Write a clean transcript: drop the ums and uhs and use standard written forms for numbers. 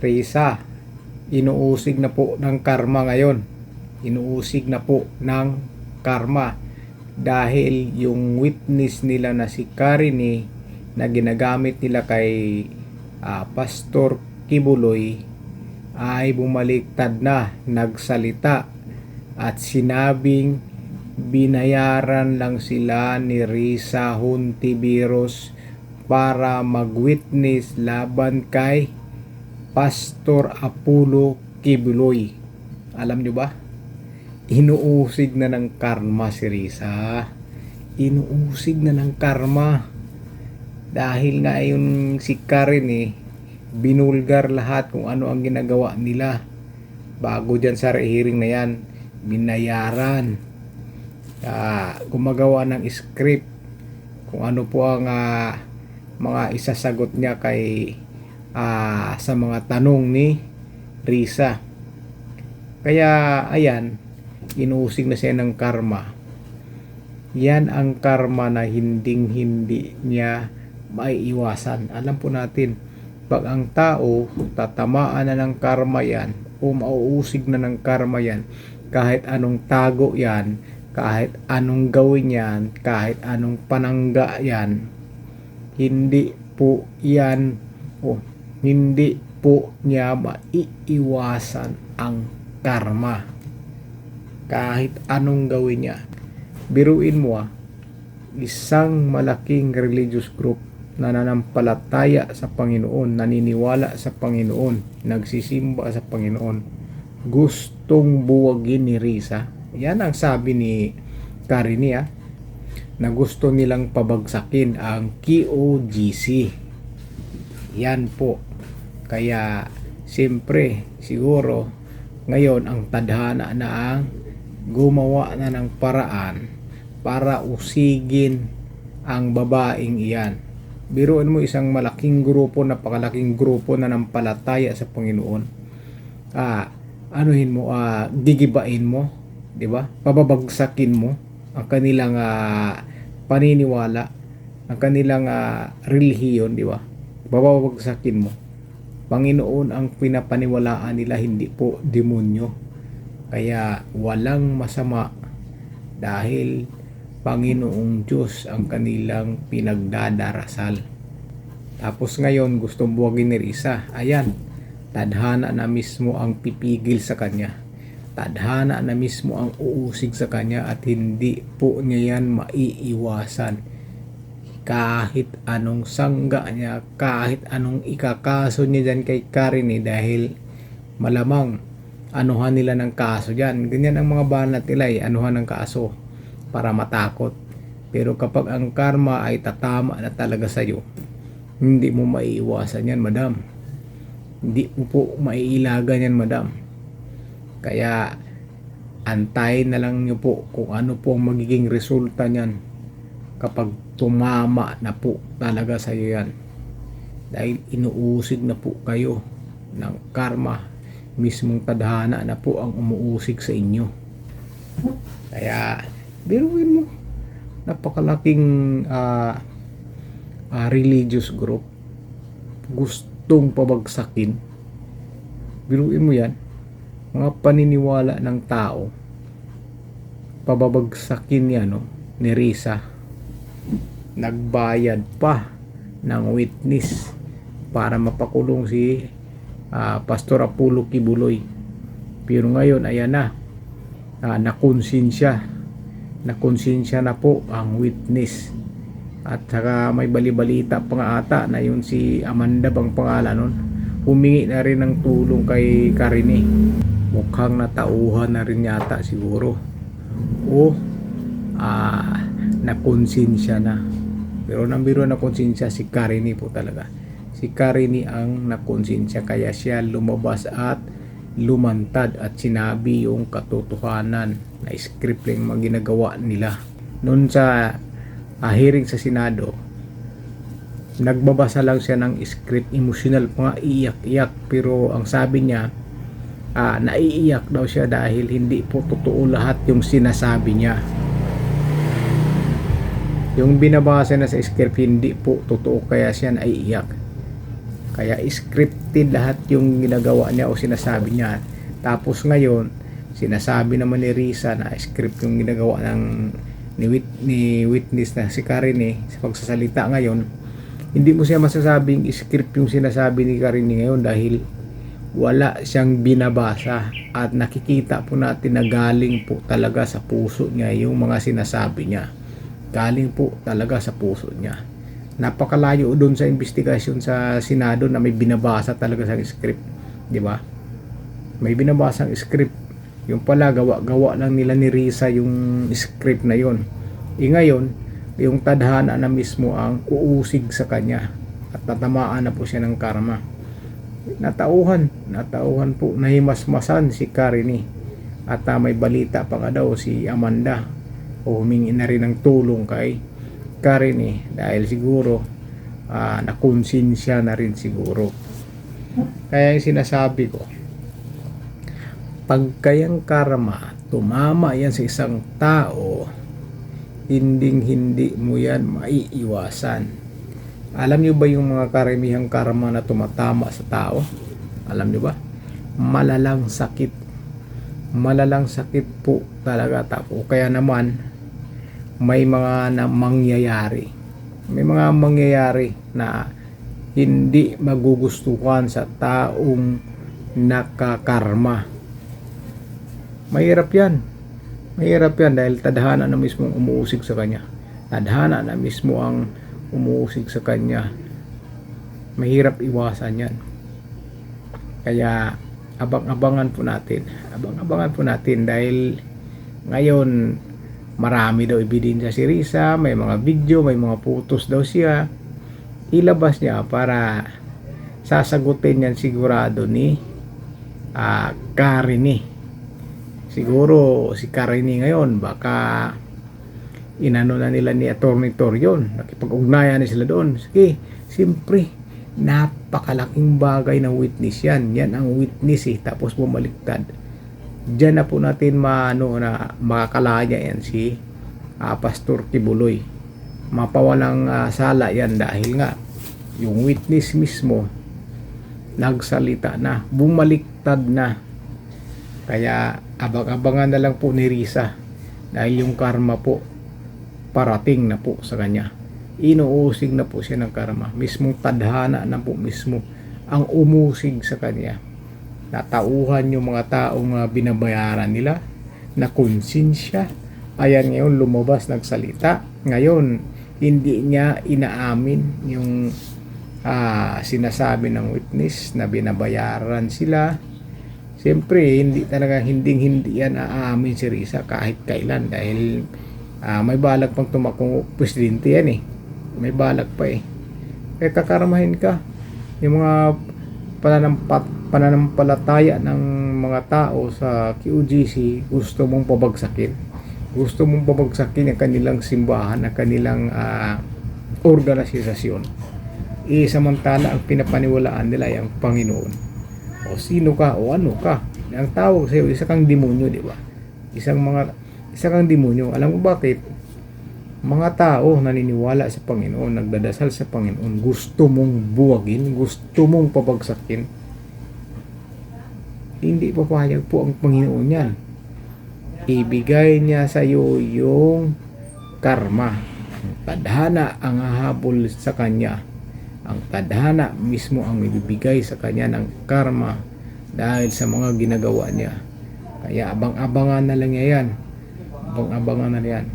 Risa, inuusig na po ng karma ngayon. Inuusig na po ng karma. Dahil yung witness nila na si Karini na ginagamit nila kay Pastor Kibuloy ay bumaliktad na, nagsalita at sinabing binayaran lang sila ni Risa Hontiveros para mag-witness laban kay Pastor Apollo Kibuloy. Alam nyo ba? Inuusig na ng karma si Risa. Inuusig na ng karma. Dahil nga yung si Karen binulgar lahat kung ano ang ginagawa nila. Bago dyan sa hearing na yan, binayaran. Gumagawa ng script kung ano po ang mga isasagot niya kay sa mga tanong ni Risa. Kaya ayan, inuusig na siya ng karma. Yan ang karma na hindi niya maiiwasan. Alam po natin, pag ang tao tatamaan na ng karma yan o mauusig na ng karma yan, kahit anong tago yan, kahit anong gawin yan, kahit anong panangga yan, hindi po yan hindi po niya maiiwasan ang karma. Kahit anong gawin niya. Biruin mo isang malaking religious group na nananampalataya sa Panginoon, naniniwala sa Panginoon, nagsisimba sa Panginoon, gustong buwagin ni Risa. Yan ang sabi ni Karini na gusto nilang pabagsakin ang KOGC. Yan po. Kaya siyempre siguro ngayon ang tadhana na ang gumawa na ng paraan para usigin ang babaeng iyan. Biruin mo isang malaking grupo, napakalaking grupo na nampalataya sa Panginoon. Anuhin mo, gigibain mo, di ba? Pababagsakin mo ang kanilang paniniwala, ang kanilang relihiyon, di ba? Bababagsakin mo. Panginoon ang pinapaniwalaan nila, hindi po demonyo. Kaya walang masama dahil Panginoong Diyos ang kanilang pinagdadarasal. Tapos ngayon gustong buwagin ni Risa. Ayan, tadhana na mismo ang pipigil sa kanya. Tadhana na mismo ang uusig sa kanya at hindi po niya yan maiiwasan. Kahit anong sangga niya, kahit anong ikakaso niya dyan kay Karini, dahil malamang anuhan nila ng kaso dyan. Ganyan ang mga banat nila, anuhan ng kaso para matakot. Pero kapag ang karma ay tatama na talaga sa'yo, hindi mo maiiwasan yan, madam. Hindi mo po maiilagan yan, madam. Kaya antayin na lang nyo po kung ano po ang magiging resulta niyan kapag tumama na po talaga sa iyo yan. Dahil inuusig na po kayo ng karma. Mismong tadhana na po ang umuusig sa inyo. Kaya biruin mo, napakalaking religious group gustong pabagsakin. Biruin mo yan, mga paniniwala ng tao, pababagsakin yan ni Risa. Nagbayad pa ng witness para mapakulong si Pastor Apollo Kibuloy. Pero ngayon ayan na, nakonsensya na po ang witness. At saka may balibalita pa nga ata na yun si Amanda bang pangalan nun, humingi na rin ng tulong kay Karini. Mukhang natauhan na rin yata siguro nakonsensya na. Pero nang biro na konsensya si Karini po talaga. Si Karini ang nakonsensya, kaya siya lumabas at lumantad at sinabi yung katotohanan na script lang mga ginagawa nila. Noon sa hearing sa Senado, nagbabasa lang siya ng script, emotional pa nga, iyak-iyak. Pero ang sabi niya, naiiyak daw siya dahil hindi po totoo lahat yung sinasabi niya. Yung binabasa na sa script hindi po totoo, kaya siya naiiyak. Kaya scripted lahat yung ginagawa niya o sinasabi niya. Tapos ngayon, sinasabi naman ni Risa na script yung ginagawa ni witness na si Karine sa pagsasalita ngayon. Hindi mo siya masasabing script yung sinasabi ni Karine ngayon dahil wala siyang binabasa at nakikita po natin na galing po talaga sa puso niya yung mga sinasabi niya. Galing po talaga sa puso niya. Napakalayo doon sa investigasyon sa Senado na may binabasa talaga sa script, di ba? May binabasang script. Yung pala gawa lang nila ni Risa yung script na yon. Ngayon, yung tadhana na mismo ang uusig sa kanya at tatamaan na po siya ng karma. Natauhan po, nahimasmasan si Karine at may balita pa nga daw si Amanda o humingi na rin ng tulong kay Karine dahil siguro nakonsensya na rin siguro. Kaya yung sinasabi ko, pagkayang karma tumama yan sa isang tao, hindi mo yan maiiwasan. Alam nyo ba yung mga karamihang karma na tumatama sa tao? Alam nyo ba? Malalang sakit. Malalang sakit po talaga tapo. Kaya naman, may mga mangyayari. May mga mangyayari na hindi magugustuhan sa taong nakakarma. Mahirap yan. Mahirap yan dahil tadhana na mismo ang umuusig sa kanya. Tadhana na mismo ang umuusig sa kanya. Mahirap iwasan yan. Kaya abang-abangan po natin dahil ngayon marami daw ebidensya si Risa, may mga video, may mga photos daw siya. Ilabas niya para sasagutin yan sigurado ni Karine. Siguro si Karine ngayon baka inano na nila ni Atty. Torion, nakipag-ugnayan na sila doon. Sige, siyempre napakalaking bagay ng witness yan ang witness tapos bumaliktad. Diyan na po natin na makakalaya yan si Pastor Kibuloy. Mapawalang sala yan dahil nga yung witness mismo nagsalita na, bumaliktad na. Kaya abang-abangan na lang po ni Risa dahil yung karma po parating na po sa kanya. Inuusig na po siya ng karma. Mismong tadhana na po mismo ang umusig sa kanya. Natauhan yung mga taong binabayaran nila na konsensya. Ayan ngayon lumabas nagsalita. Ngayon hindi niya inaamin yung sinasabi ng witness na binabayaran sila. Siyempre hindi hindi yan aamin si Risa kahit kailan dahil may balak pang tumakong presidente yan may balak pa kaya kakarmahin ka yung mga pananampalataya ng mga tao sa QGC. Gusto mong pabagsakin ang kanilang simbahan, ang kanilang organisasyon. Samantala ang pinapaniwalaan nila ay ang Panginoon. O sino ka o ano ka, ang tawag sa iyo isa kang demonyo, di ba? Isa kang demonyo. Alam mo bakit? Mga tao naniniwala sa Panginoon, nagdadasal sa Panginoon, gusto mong buwagin, gusto mong pabagsakin. Hindi papayag po ang Panginoon yan. Ibigay niya sa iyo yung karma. Ang tadhana ang hahabol sa kanya. Ang tadhana mismo ang ibibigay sa kanya ng karma dahil sa mga ginagawa niya. Kaya abang-abangan na lang yan. Abang-abangan na yan.